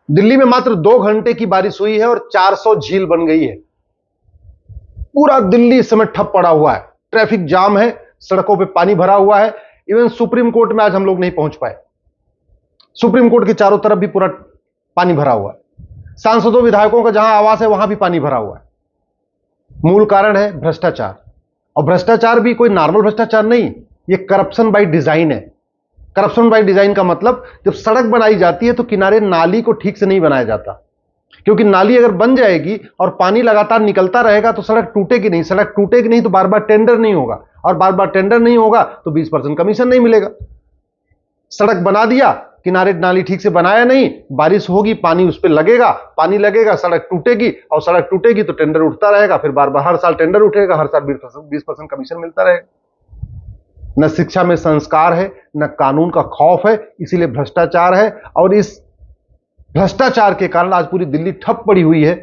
दिल्ली में मात्र 2 घंटे की बारिश हुई है और 400 झील बन गई है। पूरा दिल्ली इस समय ठप पड़ा हुआ है, ट्रैफिक जाम है, सड़कों पे पानी भरा हुआ है। इवन सुप्रीम कोर्ट में आज हम लोग नहीं पहुंच पाए। सुप्रीम कोर्ट के चारों तरफ भी पूरा पानी भरा हुआ है। सांसदों विधायकों का जहां आवास है वहां भी पानी भरा हुआ है। मूल कारण है भ्रष्टाचार। और भ्रष्टाचार भी कोई नॉर्मल भ्रष्टाचार नहीं, ये करप्शन बाय डिजाइन है। करप्शन बाय डिजाइन का मतलब, जब सड़क बनाई जाती है तो किनारे नाली को ठीक से नहीं बनाया जाता, क्योंकि नाली अगर बन जाएगी और पानी लगातार निकलता रहेगा तो सड़क टूटेगी नहीं। सड़क टूटेगी नहीं तो बार बार टेंडर नहीं होगा, और बार बार टेंडर नहीं होगा तो 20% कमीशन नहीं मिलेगा। सड़क बना दिया, किनारे नाली ठीक से बनाया नहीं, बारिश होगी पानी उस पर लगेगा, पानी लगेगा, सड़क टूटेगी, और सड़क टूटेगी तो टेंडर उठता रहेगा, फिर बार बार हर साल टेंडर उठेगा, हर साल 20% कमीशन मिलता रहेगा। न शिक्षा में संस्कार है, न कानून का खौफ है, इसीलिए भ्रष्टाचार है। और इस भ्रष्टाचार के कारण आज पूरी दिल्ली ठप पड़ी हुई है।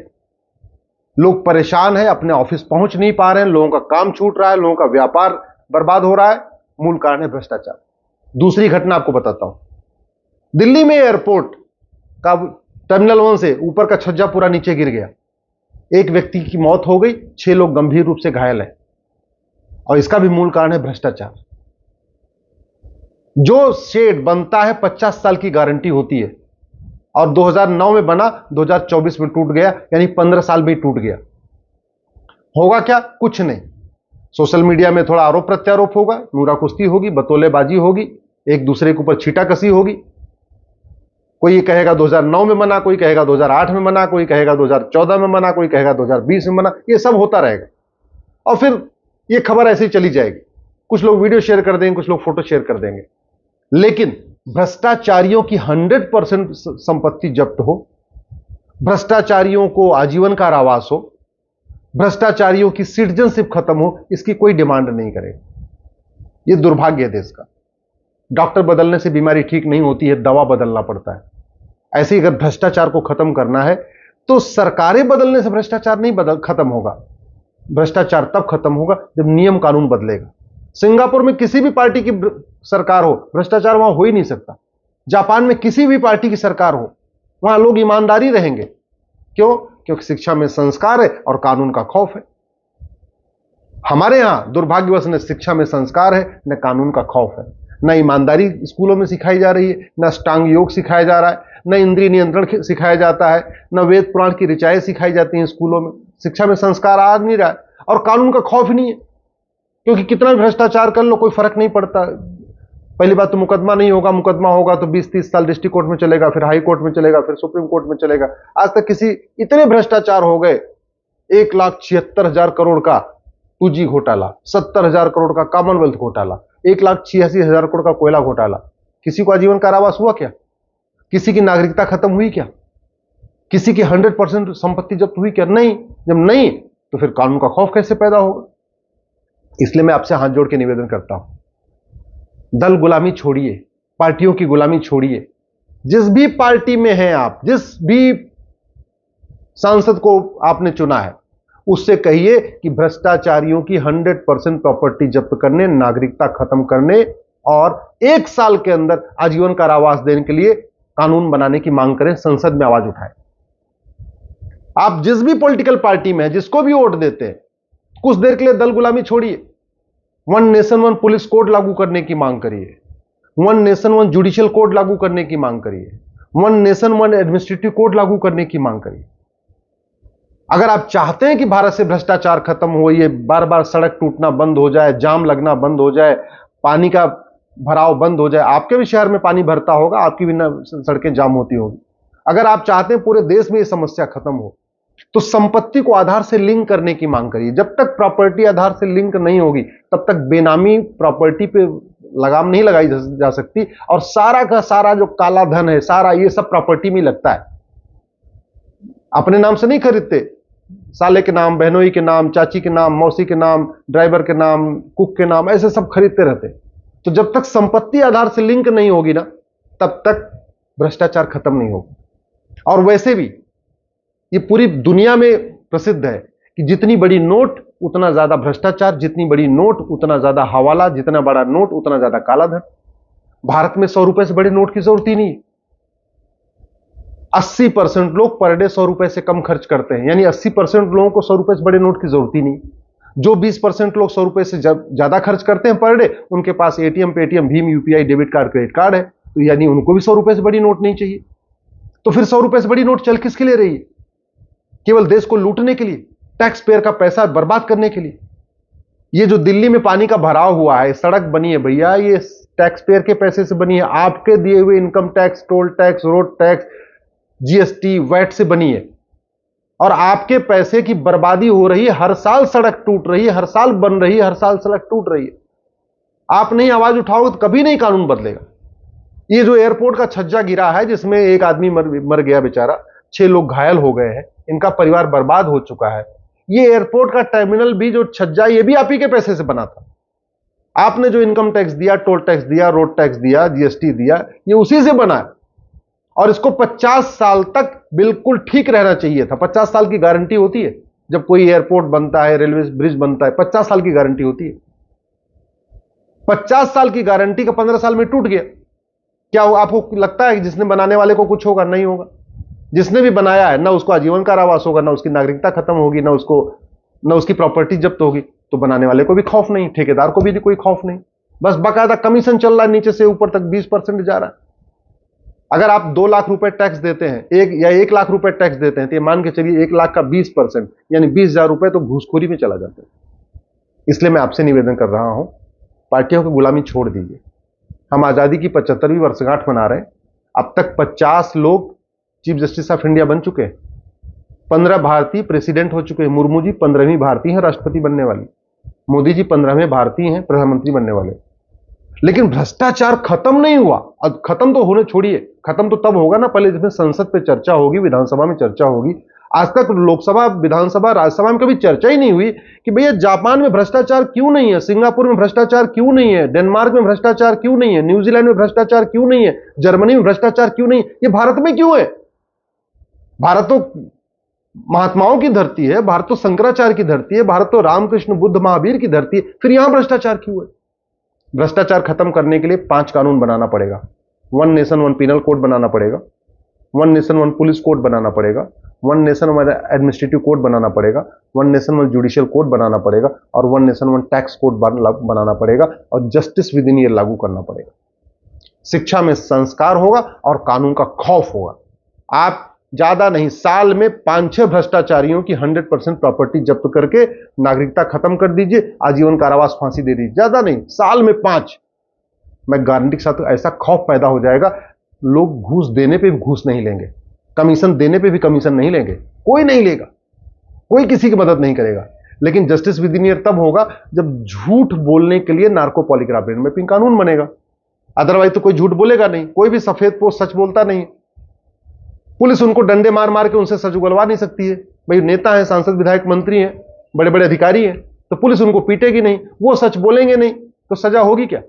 लोग परेशान हैं, अपने ऑफिस पहुंच नहीं पा रहे हैं, लोगों का काम छूट रहा है, लोगों का व्यापार बर्बाद हो रहा है। मूल कारण है भ्रष्टाचार। दूसरी घटना आपको बताता हूं। दिल्ली में एयरपोर्ट का टर्मिनल 1 से ऊपर का छज्जा पूरा नीचे गिर गया। एक व्यक्ति की मौत हो गई, 6 लोग गंभीर रूप से घायल हैं। और इसका भी मूल कारण है भ्रष्टाचार। जो शेड बनता है 50 साल की गारंटी होती है, और 2009 में बना, 2024 में टूट गया, यानी 15 साल में टूट गया। होगा क्या? कुछ नहीं। सोशल मीडिया में थोड़ा आरोप प्रत्यारोप होगा, नूरा कुश्ती होगी, बतौलेबाजी होगी, एक दूसरे के ऊपर छीटाकसी होगी। कोई ये कहेगा 2009 में बना, कोई कहेगा 2008 में बना, कोई कहेगा 2014 में बना, कोई कहेगा 2020 में बना। ये सब होता रहेगा और फिर ये खबर ऐसे ही चली जाएगी। कुछ लोग वीडियो शेयर कर देंगे, कुछ लोग फोटो शेयर कर देंगे। लेकिन भ्रष्टाचारियों की 100% संपत्ति जब्त हो, भ्रष्टाचारियों को आजीवन कारावास हो, भ्रष्टाचारियों की सिटीजनशिप खत्म हो, इसकी कोई डिमांड नहीं करेगा। यह दुर्भाग्य है देश का। डॉक्टर बदलने से बीमारी ठीक नहीं होती है, दवा बदलना पड़ता है। ऐसे ही अगर भ्रष्टाचार को खत्म करना है तो सरकारें बदलने से भ्रष्टाचार नहीं खत्म होगा। भ्रष्टाचार तब खत्म होगा जब नियम कानून बदलेगा। सिंगापुर में किसी भी पार्टी की सरकार हो, भ्रष्टाचार वहां हो ही नहीं सकता। जापान में किसी भी पार्टी की सरकार हो, वहां लोग ईमानदारी रहेंगे। क्यों? क्योंकि शिक्षा में संस्कार है और कानून का खौफ है। हमारे यहां दुर्भाग्यवश न शिक्षा में संस्कार है, न कानून का खौफ है। न ईमानदारी स्कूलों में सिखाई जा रही है, न अष्टांग योग सिखाया जा रहा है, न इंद्रिय नियंत्रण सिखाया जाता है, न वेद पुराण की ऋचाएं सिखाई जाती हैं स्कूलों में। शिक्षा में संस्कार आ नहीं रहा है और कानून का खौफ नहीं है, क्योंकि कितना भ्रष्टाचार कर लो कोई फर्क नहीं पड़ता। पहली बात तो मुकदमा नहीं होगा, मुकदमा होगा तो 20-30 साल डिस्ट्रिक्ट कोर्ट में चलेगा, फिर हाई कोर्ट में चलेगा, फिर सुप्रीम कोर्ट में चलेगा। आज तक किसी इतने भ्रष्टाचार हो गए, 1,76,000 करोड़ का 2G घोटाला, 70,000 करोड़ का कॉमनवेल्थ घोटाला, 1,86,000 करोड़ का कोयला घोटाला। किसी को आजीवन कारावास हुआ क्या? किसी की नागरिकता खत्म हुई क्या? किसी की 100% संपत्ति जब्त हुई क्या? नहीं। जब नहीं तो फिर कानून का खौफ कैसे पैदा होगा? इसलिए मैं आपसे हाथ जोड़ के निवेदन करता हूं, दल गुलामी छोड़िए, पार्टियों की गुलामी छोड़िए। जिस भी पार्टी में हैं आप, जिस भी सांसद को आपने चुना है, उससे कहिए कि भ्रष्टाचारियों की 100% प्रॉपर्टी जब्त करने, नागरिकता खत्म करने और 1 साल के अंदर आजीवन कारावास देने के लिए कानून बनाने की मांग करें, संसद में आवाज उठाएं। आप जिस भी पॉलिटिकल पार्टी में हैं, जिसको भी वोट देते हैं, कुछ देर के लिए दल गुलामी छोड़िए। 1 नेशन 1 पुलिस कोड लागू करने की मांग करिए, 1 नेशन 1 जुडिशियल कोड लागू करने की मांग करिए, 1 नेशन 1 एडमिनिस्ट्रेटिव कोड लागू करने की मांग करिए। अगर आप चाहते हैं कि भारत से भ्रष्टाचार खत्म हो, ये बार बार सड़क टूटना बंद हो जाए, जाम लगना बंद हो जाए, पानी का भराव बंद हो जाए। आपके भी शहर में पानी भरता होगा, आपकी भी सड़कें जाम होती होगी। अगर आप चाहते हैं पूरे देश में ये समस्या खत्म हो, तो संपत्ति को आधार से लिंक करने की मांग करिए। जब तक प्रॉपर्टी आधार से लिंक नहीं होगी, तब तक बेनामी प्रॉपर्टी पे लगाम नहीं लगाई जा सकती, और सारा का सारा जो काला धन है, सारा ये सब प्रॉपर्टी में लगता है। अपने नाम से नहीं खरीदते, साले के नाम, बहनोई के नाम, चाची के नाम, मौसी के नाम, ड्राइवर के नाम, कुक के नाम, ऐसे सब खरीदते रहते। तो जब तक संपत्ति आधार से लिंक नहीं होगी ना, तब तक भ्रष्टाचार खत्म नहीं होगा। और वैसे भी ये पूरी दुनिया में प्रसिद्ध है कि जितनी बड़ी नोट उतना ज्यादा भ्रष्टाचार, जितनी बड़ी नोट उतना ज्यादा हवाला, जितना बड़ा नोट उतना ज्यादा काला धन। भारत में 100 रुपए से बड़े नोट की जरूरत ही नहीं। 80% लोग पर डे 100 रुपए से कम खर्च करते हैं, यानी 80% लोगों को 100 रुपए से बड़े नोट की जरूरत ही नहीं। जो 20% लोग 100 रुपए से ज्यादा खर्च करते हैं पर डे, उनके पास एटीएम, पेटीएम, भीम, UPI, debit card, credit card है, तो यानी उनको भी 100 रुपए से बड़ी नोट नहीं चाहिए। तो फिर 100 रुपए से बड़ी नोट चल किसके लिए रही है? केवल देश को लूटने के लिए, टैक्स पेयर का पैसा बर्बाद करने के लिए। ये जो दिल्ली में पानी का भराव हुआ है, सड़क बनी है भैया, ये टैक्स पेयर के पैसे से बनी है, आपके दिए हुए income tax, toll tax, road tax, GST, VAT से बनी है। और आपके पैसे की बर्बादी हो रही है। हर साल सड़क टूट रही है, हर साल बन रही है, हर साल सड़क टूट रही है। आप नहीं आवाज उठाओगे तो कभी नहीं कानून बदलेगा। ये जो एयरपोर्ट का छज्जा गिरा है, जिसमें एक आदमी मर गया बेचारा, 6 लोग घायल हो गए हैं, इनका परिवार बर्बाद हो चुका है। ये एयरपोर्ट का टर्मिनल भी जो छज्जा, ये भी आप ही के पैसे से बना था। आपने जो इनकम टैक्स दिया, टोल टैक्स दिया, रोड टैक्स दिया, जीएसटी दिया, ये उसी से बना है। और इसको 50 साल तक बिल्कुल ठीक रहना चाहिए था। 50 साल की गारंटी होती है जब कोई एयरपोर्ट बनता है, रेलवे ब्रिज बनता है, 50 साल की गारंटी होती है। 50 साल की गारंटी का 15 साल में टूट गया। क्या आपको लगता है कि जिसने बनाने वाले को कुछ होगा? नहीं होगा। जिसने भी बनाया है, ना उसको आजीवन कारावास होगा, ना उसकी नागरिकता खत्म होगी, ना उसकी प्रॉपर्टी जब्त होगी। तो बनाने वाले को भी खौफ नहीं, ठेकेदार को भी कोई खौफ नहीं। बस बाकायदा कमीशन चल रहा है, नीचे से ऊपर तक 20% जा रहा है। अगर आप 2 लाख रुपए टैक्स देते हैं, 1 लाख रुपए टैक्स देते हैं, तो ये मान के चलिए 1 लाख का 20%, यानी 20,000 रुपए तो घूसखोरी में चला जाता है। इसलिए मैं आपसे निवेदन कर रहा हूं, पार्टियों की गुलामी छोड़ दीजिए। हम आजादी की 75वीं वर्षगांठ मना रहे हैं। अब तक 50 लोग चीफ जस्टिस ऑफ इंडिया बन चुके हैं, 15 भारतीय प्रेसिडेंट हो चुके हैं। मुर्मू जी 15वीं भारतीय हैं राष्ट्रपति बनने वाली, मोदी जी 15वें भारतीय हैं प्रधानमंत्री बनने वाले। लेकिन भ्रष्टाचार खत्म नहीं हुआ। अब खत्म तो होने छोड़िए, खत्म तो तब होगा ना, पहले जिसमें संसद पे चर्चा होगी, विधानसभा में चर्चा होगी। आज तक लोकसभा, विधानसभा, राज्यसभा में कभी चर्चा ही नहीं हुई कि भैया जापान में भ्रष्टाचार क्यों नहीं है, सिंगापुर में भ्रष्टाचार क्यों नहीं है, डेनमार्क में भ्रष्टाचार क्यों नहीं है, न्यूजीलैंड में भ्रष्टाचार क्यों नहीं है, जर्मनी में भ्रष्टाचार क्यों नहीं है, ये भारत में क्यों है? भारत तो महात्माओं की धरती है, भारत तो शंकराचार्य की धरती है, भारत तो रामकृष्ण, बुद्ध, महावीर की धरती है, फिर यहां भ्रष्टाचार क्यों है? भ्रष्टाचार खत्म करने के लिए 5 कानून बनाना पड़ेगा। 1 नेशन 1 पीनल कोड बनाना पड़ेगा, 1 नेशन 1 पुलिस कोड बनाना पड़ेगा, 1 नेशन 1 एडमिनिस्ट्रेटिव कोड बनाना पड़ेगा, 1 नेशन 1 जुडिशियल कोड बनाना पड़ेगा, और 1 नेशन 1 टैक्स कोड बनाना पड़ेगा, और जस्टिस विद इन ईयर लागू करना पड़ेगा। शिक्षा में संस्कार होगा और कानून का खौफ होगा। आप ज्यादा नहीं, साल में 5-6 भ्रष्टाचारियों की 100% प्रॉपर्टी जब्त करके नागरिकता खत्म कर दीजिए, आजीवन कारावास, फांसी दे दीजिए। ज्यादा नहीं, साल में 5। मैं गारंटी के साथ, ऐसा खौफ पैदा हो जाएगा, लोग घूस देने पे भी घूस नहीं लेंगे, कमीशन देने पे भी कमीशन नहीं लेंगे, कोई नहीं लेगा, कोई किसी की मदद नहीं करेगा। लेकिन जस्टिस विद इन ईयर तब होगा जब झूठ बोलने के लिए नार्को पॉलीग्राफ ब्रेन मैपिंग कानून बनेगा। अदरवाइज तो कोई झूठ बोलेगा नहीं, कोई भी सफेद पोस्ट सच बोलता नहीं। पुलिस उनको डंडे मार मार के उनसे सच उगलवा नहीं सकती है। भाई नेता है, सांसद, विधायक, मंत्री हैं, बड़े बड़े अधिकारी हैं, तो पुलिस उनको पीटेगी नहीं, वो सच बोलेंगे नहीं, तो सजा होगी क्या?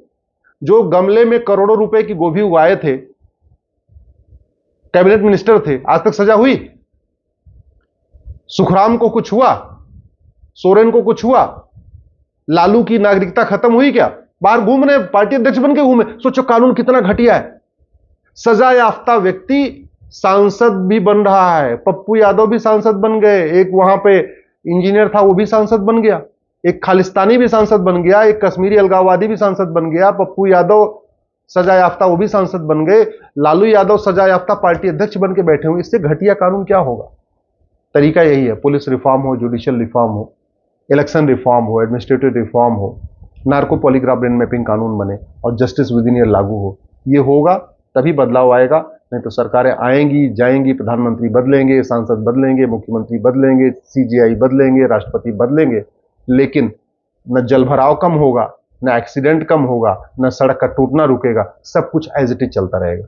जो गमले में करोड़ों रुपए की गोभी उगाए थे, कैबिनेट मिनिस्टर थे, आज तक सजा हुई? सुखराम को कुछ हुआ? सोरेन को कुछ हुआ? लालू की नागरिकता खत्म हुई क्या? बाहर घूम रहे, पार्टी अध्यक्ष बन के घूमे। सोचो कानून कितना घटिया है। सजा याफ्ता व्यक्ति सांसद भी बन रहा है। पप्पू यादव भी सांसद बन गए, एक वहां पे इंजीनियर था वो भी सांसद बन गया, एक खालिस्तानी भी सांसद बन गया, एक कश्मीरी अलगाववादी भी सांसद बन गया। पप्पू यादव सजा याफ्ता, वो भी सांसद बन गए। लालू यादव सजा याफ्ता पार्टी अध्यक्ष बन के बैठे हुए। इससे घटिया कानून क्या होगा? तरीका यही है, पुलिस रिफॉर्म हो, जुडिशियल रिफॉर्म हो, इलेक्शन रिफॉर्म हो, एडमिनिस्ट्रेटिव रिफॉर्म हो, नार्को पॉलीग्राफ ब्रेन मैपिंग कानून बने, और जस्टिस विद इन ईयर लागू हो। ये होगा तभी बदलाव आएगा, नहीं तो सरकारें आएंगी जाएंगी, प्रधानमंत्री बदलेंगे, सांसद बदलेंगे, मुख्यमंत्री बदलेंगे, सीजीआई बदलेंगे, राष्ट्रपति बदलेंगे, लेकिन न जलभराव कम होगा, न एक्सीडेंट कम होगा, न सड़क का टूटना रुकेगा, सब कुछ एज इट इज चलता रहेगा।